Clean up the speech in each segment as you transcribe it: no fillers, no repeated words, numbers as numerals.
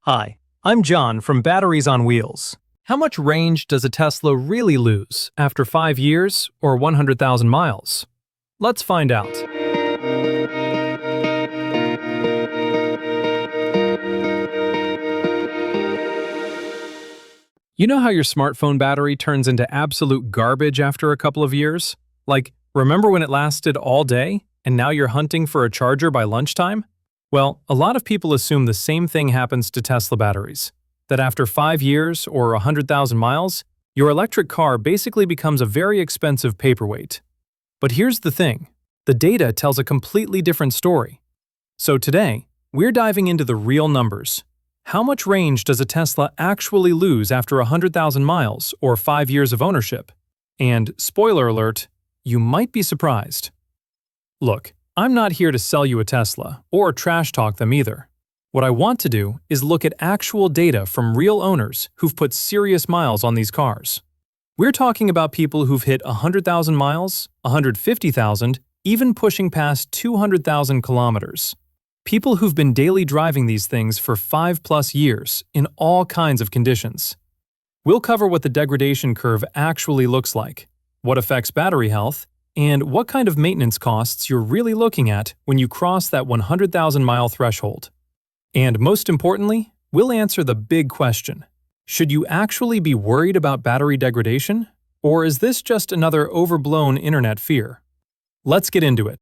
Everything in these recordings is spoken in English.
Hi, I'm John from Batteries on Wheels. How much range does a Tesla really lose after 5 years or 100,000 miles? Let's find out. You know how your smartphone battery turns into absolute garbage after a couple of years? Like, remember when it lasted all day and now you're hunting for a charger by lunchtime? Well, a lot of people assume the same thing happens to Tesla batteries, that after 5 years or 100,000 miles, your electric car basically becomes a very expensive paperweight. But here's the thing, the data tells a completely different story. So today, we're diving into the real numbers. How much range does a Tesla actually lose after 100,000 miles or 5 years of ownership? And, spoiler alert, you might be surprised. Look, I'm not here to sell you a Tesla or trash talk them either. What I want to do is look at actual data from real owners who've put serious miles on these cars. We're talking about people who've hit 100,000 miles, 150,000, even pushing past 200,000 kilometers. People who've been daily driving these things for 5+ years in all kinds of conditions. We'll cover what the degradation curve actually looks like, what affects battery health, and what kind of maintenance costs you're really looking at when you cross that 100,000-mile threshold. And most importantly, we'll answer the big question. Should you actually be worried about battery degradation? Or is this just another overblown internet fear? Let's get into it.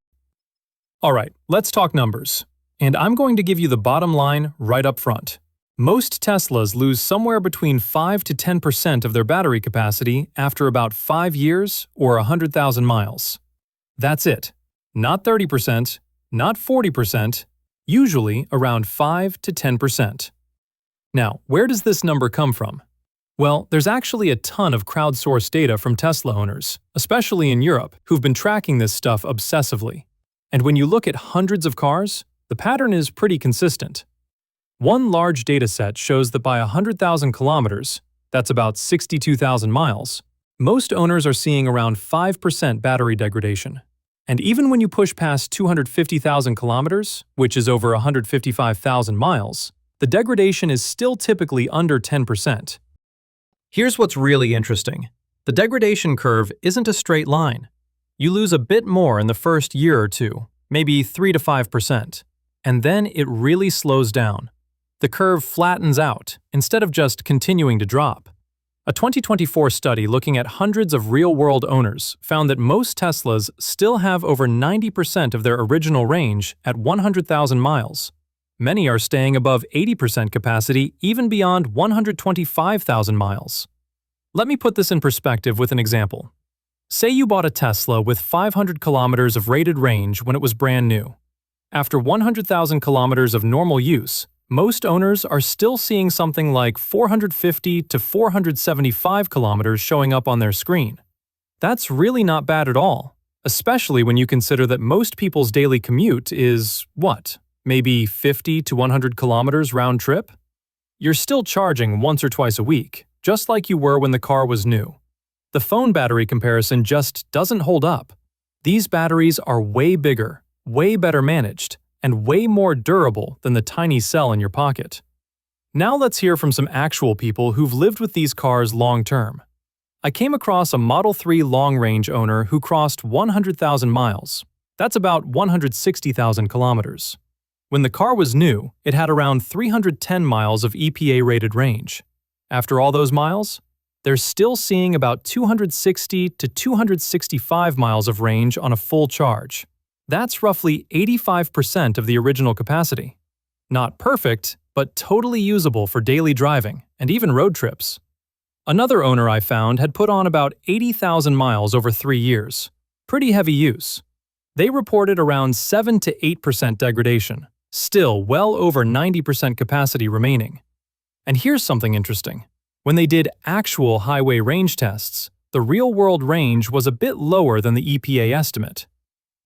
Alright, let's talk numbers. And I'm going to give you the bottom line right up front. Most Teslas lose somewhere between 5 to 10% of their battery capacity after about 5 years or 100,000 miles. That's it. Not 30%, not 40%, usually around 5 to 10%. Now, where does this number come from? Well, there's actually a ton of crowdsourced data from Tesla owners, especially in Europe, who've been tracking this stuff obsessively. And when you look at hundreds of cars, the pattern is pretty consistent. One large dataset shows that by 100,000 kilometers, that's about 62,000 miles, most owners are seeing around 5% battery degradation. And even when you push past 250,000 kilometers, which is over 155,000 miles, the degradation is still typically under 10%. Here's what's really interesting. The degradation curve isn't a straight line. You lose a bit more in the first year or two, maybe 3 to 5%. And then it really slows down. The curve flattens out, instead of just continuing to drop. A 2024 study looking at hundreds of real-world owners found that most Teslas still have over 90% of their original range at 100,000 miles. Many are staying above 80% capacity even beyond 125,000 miles. Let me put this in perspective with an example. Say you bought a Tesla with 500 kilometers of rated range when it was brand new. After 100,000 kilometers of normal use, most owners are still seeing something like 450 to 475 kilometers showing up on their screen. That's really not bad at all, especially when you consider that most people's daily commute is, what, maybe 50 to 100 kilometers round trip? You're still charging once or twice a week, just like you were when the car was new. The phone battery comparison just doesn't hold up. These batteries are way bigger, way better managed, and way more durable than the tiny cell in your pocket. Now let's hear from some actual people who've lived with these cars long-term. I came across a Model 3 long-range owner who crossed 100,000 miles. That's about 160,000 kilometers. When the car was new, it had around 310 miles of EPA-rated range. After all those miles, they're still seeing about 260 to 265 miles of range on a full charge. That's roughly 85% of the original capacity. Not perfect, but totally usable for daily driving and even road trips. Another owner I found had put on about 80,000 miles over 3 years. Pretty heavy use. They reported around 7 to 8% degradation, still well over 90% capacity remaining. And here's something interesting. When they did actual highway range tests, the real-world range was a bit lower than the EPA estimate.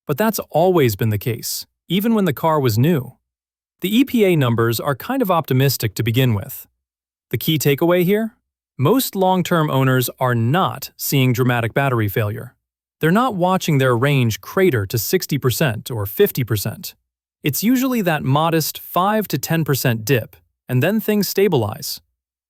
But that's always been the case, even when the car was new. The EPA numbers are kind of optimistic to begin with. The key takeaway here? Most long-term owners are not seeing dramatic battery failure. They're not watching their range crater to 60% or 50%. It's usually that modest 5 to 10% dip, and then things stabilize.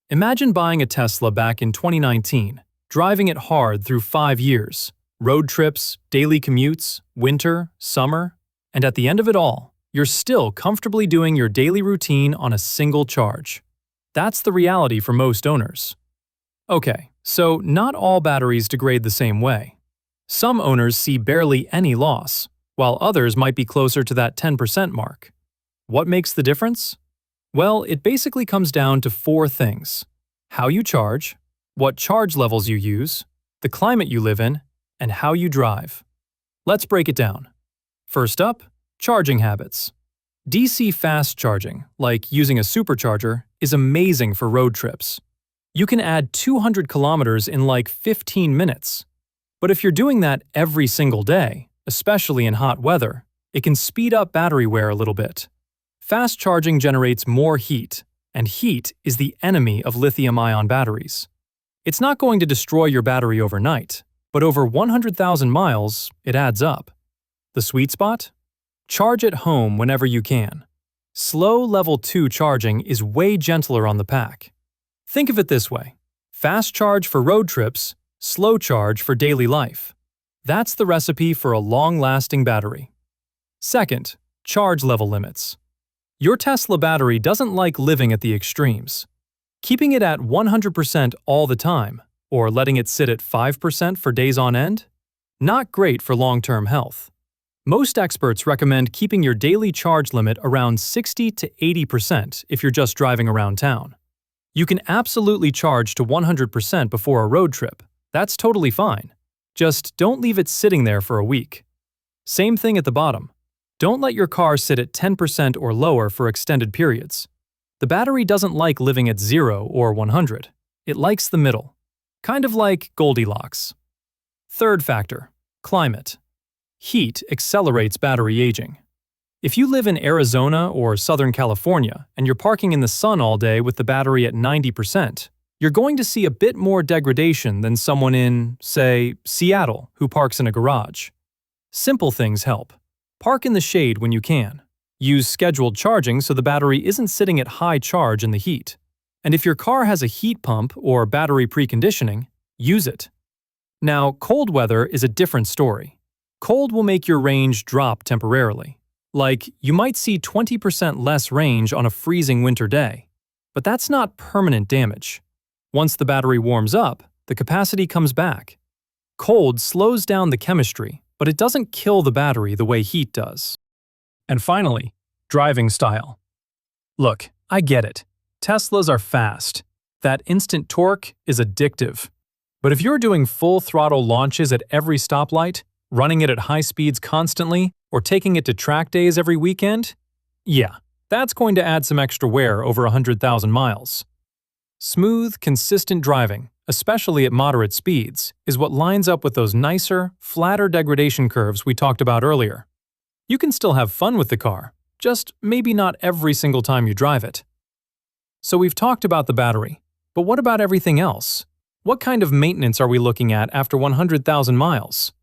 Imagine buying a Tesla back in 2019, driving it hard through 5 years, road trips, daily commutes, winter, summer, and at the end of it all, you're still comfortably doing your daily routine on a single charge. That's the reality for most owners. Okay, so not all batteries degrade the same way. Some owners see barely any loss, while others might be closer to that 10% mark. What makes the difference? Well, it basically comes down to 4 things: how you charge, what charge levels you use, the climate you live in, and how you drive. Let's break it down. First up, charging habits. DC fast charging, like using a supercharger, is amazing for road trips. You can add 200 kilometers in like 15 minutes. But if you're doing that every single day, especially in hot weather, it can speed up battery wear a little bit. Fast charging generates more heat, and heat is the enemy of lithium-ion batteries. It's not going to destroy your battery overnight, but over 100,000 miles, it adds up. The sweet spot? Charge at home whenever you can. Slow level 2 charging is way gentler on the pack. Think of it this way: fast charge for road trips, slow charge for daily life. That's the recipe for a long-lasting battery. Second, charge level limits. Your Tesla battery doesn't like living at the extremes. Keeping it at 100% all the time, or letting it sit at 5% for days on end? Not great for long-term health. Most experts recommend keeping your daily charge limit around 60 to 80% if you're just driving around town. You can absolutely charge to 100% before a road trip. That's totally fine. Just don't leave it sitting there for a week. Same thing at the bottom. Don't let your car sit at 10% or lower for extended periods. The battery doesn't like living at 0 or 100. It likes the middle. Kind of like Goldilocks. Third factor, climate. Heat accelerates battery aging. If you live in Arizona or Southern California and you're parking in the sun all day with the battery at 90%, you're going to see a bit more degradation than someone in, say, Seattle who parks in a garage. Simple things help. Park in the shade when you can. Use scheduled charging so the battery isn't sitting at high charge in the heat. And if your car has a heat pump or battery preconditioning, use it. Now, cold weather is a different story. Cold will make your range drop temporarily. Like, you might see 20% less range on a freezing winter day. But that's not permanent damage. Once the battery warms up, the capacity comes back. Cold slows down the chemistry, but it doesn't kill the battery the way heat does. And finally, driving style. Look, I get it. Teslas are fast. That instant torque is addictive. But if you're doing full throttle launches at every stoplight, running it at high speeds constantly, or taking it to track days every weekend, yeah, that's going to add some extra wear over 100,000 miles. Smooth, consistent driving, especially at moderate speeds, is what lines up with those nicer, flatter degradation curves we talked about earlier. You can still have fun with the car, just maybe not every single time you drive it. So we've talked about the battery, but what about everything else? What kind of maintenance are we looking at after 100,000 miles?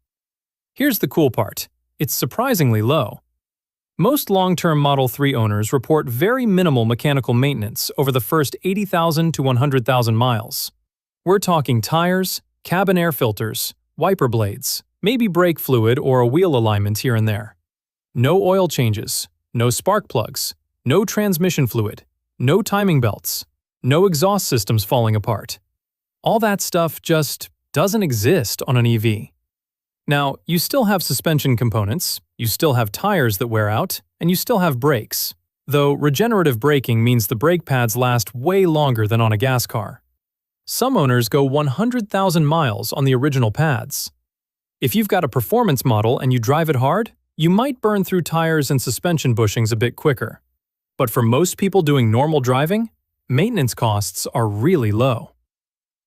Here's the cool part. It's surprisingly low. Most long-term Model 3 owners report very minimal mechanical maintenance over the first 80,000 to 100,000 miles. We're talking tires, cabin air filters, wiper blades, maybe brake fluid or a wheel alignment here and there. No oil changes, no spark plugs, no transmission fluid, no timing belts, no exhaust systems falling apart. All that stuff just doesn't exist on an EV. Now, you still have suspension components, you still have tires that wear out, and you still have brakes, though regenerative braking means the brake pads last way longer than on a gas car. Some owners go 100,000 miles on the original pads. If you've got a performance model and you drive it hard, you might burn through tires and suspension bushings a bit quicker. But for most people doing normal driving, maintenance costs are really low.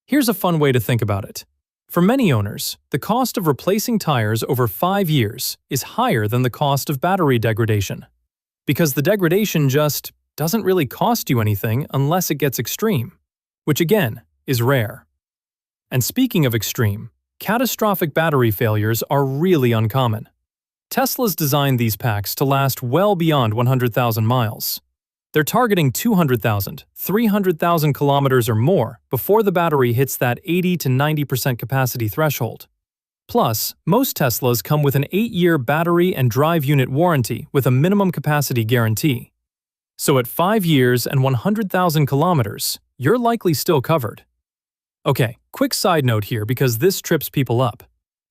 Here's a fun way to think about it. For many owners, the cost of replacing tires over 5 years is higher than the cost of battery degradation. Because the degradation just doesn't really cost you anything unless it gets extreme, which again is rare. And speaking of extreme, catastrophic battery failures are really uncommon. Tesla's designed these packs to last well beyond 100,000 miles. They're targeting 200,000, 300,000 kilometers or more before the battery hits that 80 to 90% capacity threshold. Plus, most Teslas come with an 8-year battery and drive unit warranty with a minimum capacity guarantee. So at 5 years and 100,000 kilometers, you're likely still covered. Okay, quick side note here because this trips people up.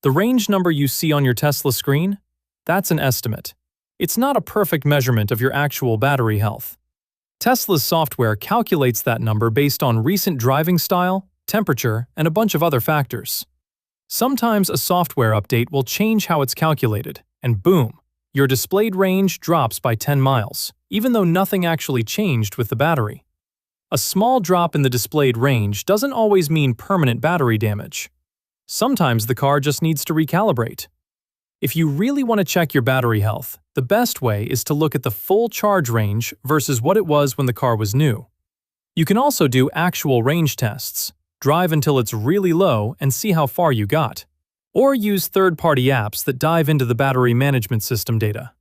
The range number you see on your Tesla screen? That's an estimate. It's not a perfect measurement of your actual battery health. Tesla's software calculates that number based on recent driving style, temperature, and a bunch of other factors. Sometimes a software update will change how it's calculated, and boom, your displayed range drops by 10 miles, even though nothing actually changed with the battery. A small drop in the displayed range doesn't always mean permanent battery damage. Sometimes the car just needs to recalibrate. If you really want to check your battery health, the best way is to look at the full charge range versus what it was when the car was new. You can also do actual range tests, drive until it's really low and see how far you got, or use third-party apps that dive into the battery management system data.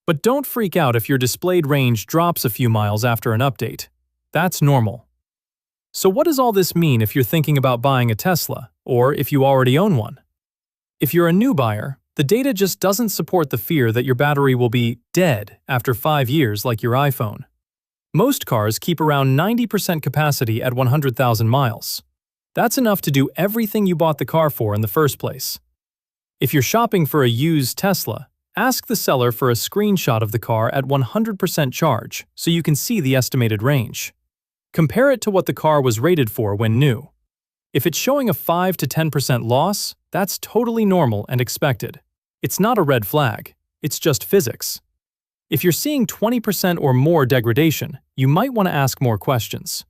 But don't freak out if your displayed range drops a few miles after an update. That's normal. So what does all this mean if you're thinking about buying a Tesla, or if you already own one? If you're a new buyer, the data just doesn't support the fear that your battery will be dead after 5 years like your iPhone. Most cars keep around 90% capacity at 100,000 miles. That's enough to do everything you bought the car for in the first place. If you're shopping for a used Tesla, ask the seller for a screenshot of the car at 100% charge so you can see the estimated range. Compare it to what the car was rated for when new. If it's showing a 5 to 10% loss, that's totally normal and expected. It's not a red flag, it's just physics. If you're seeing 20% or more degradation, you might want to ask more questions.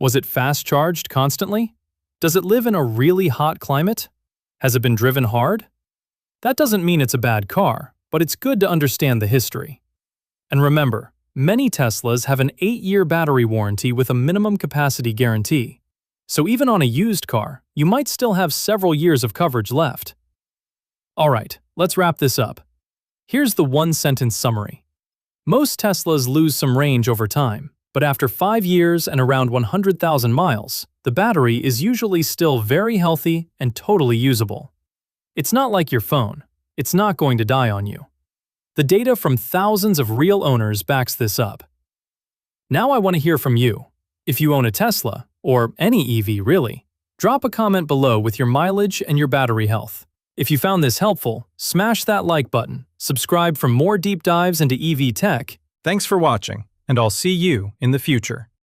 Was it fast-charged constantly? Does it live in a really hot climate? Has it been driven hard? That doesn't mean it's a bad car, but it's good to understand the history. And remember, many Teslas have an 8-year battery warranty with a minimum capacity guarantee. So even on a used car, you might still have several years of coverage left. Alright, let's wrap this up. Here's the one-sentence summary. Most Teslas lose some range over time, but after 5 years and around 100,000 miles, the battery is usually still very healthy and totally usable. It's not like your phone. It's not going to die on you. The data from thousands of real owners backs this up. Now I want to hear from you. If you own a Tesla, or any EV really, drop a comment below with your mileage and your battery health. If you found this helpful, smash that like button, subscribe for more deep dives into EV tech. Thanks for watching, and I'll see you in the future.